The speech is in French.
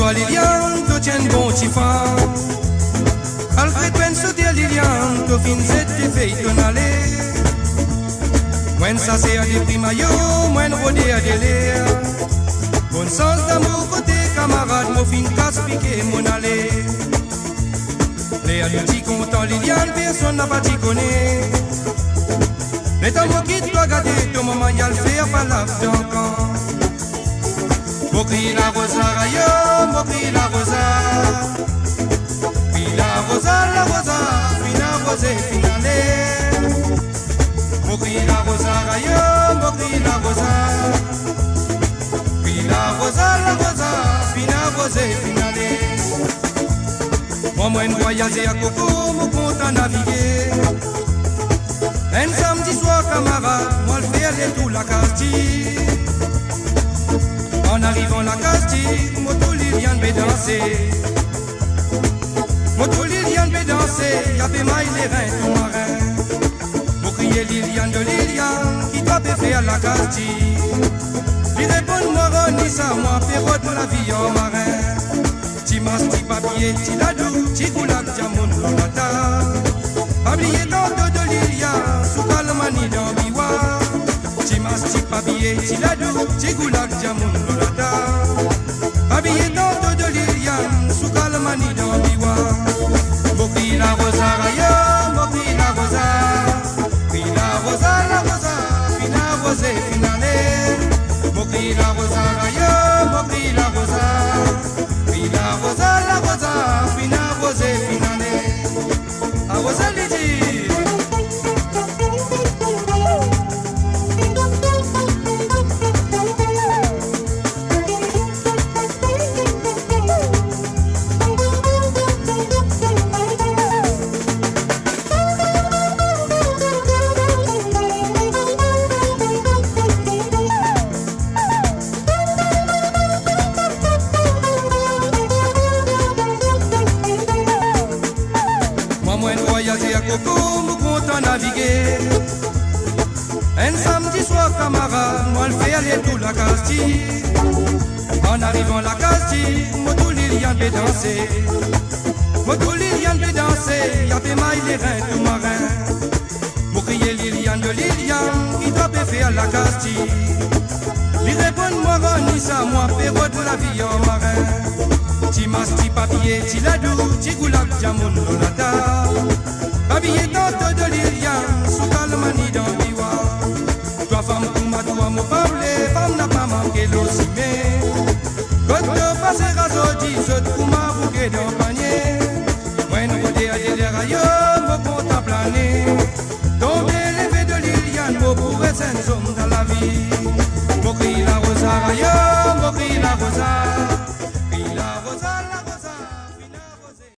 toi Liliane, tu tiens bon tifan. Alfred pen sauter Liliane, tu fin cette fille ton aller. Moins ça c'est à des primaillots, moins rodé à des l'air. Bon sens d'amour côté camarade, mon fin casse piqué mon aller. Les adultes content Liliane, personne n'a pas t'y connaît. Mais ton mot qui doit garder, ton moment y'a le faire par la d'encan. Mokri la rosa rayo, mokri la rosa. Puis la rosa, puis la rosée finale. Mokri la rosa rayo, mokri la rosa. Puis la rosa, puis la rosée finale. Moi, voyager à Coco, mon compte à naviguer. Un samedi soir, camarade, moi le faire les tout la Castille. En arrivant à la Castille, moto Liliane peut danser. Moto Liliane peut danser, y'a fait maille les reins tout marin. Pour crier Liliane de Liliane, qui doit faire la Castille. Lui répond moi Ronissa, moi pérote la vie en marin. Timas, ti papier, ti ladou, ti goulak, diamond, lolata. Pablier tantôt de Liliane, sous Calmani dans Biwa. Timas, ti papier, ti ladou, ti goulak, diamond, lolata. Pablier tantôt de Liliane, sous Calmani dans Biwa. Mokri la rosa rayo, mokri la rosa. Puis la rosa, puis la rosée finale. Mokri la rosa rayo, mokri la rosa. La rosa, fina rosée finale. A rosa lidi. Naviguer. Un samedi soir, camarade, moi le fais aller tout la Castille. En arrivant à la Castille, moto Liliane peut danser. Moto Liliane peut danser, y'a fait maille les reins tout marin. Pour crier Liliane de Liliane, qui doit faire la Castille. Lui répond moi Ronissa, moi pérote la vie en marin. Timas, ti papier, ti ladou, ti goulak, diamond, lolata. Habillé tantôt de Liliane, sous Calmani dans Biwa. Toi femme, pour ma toi, mon pable, femme n'a pas manqué l'ossimé.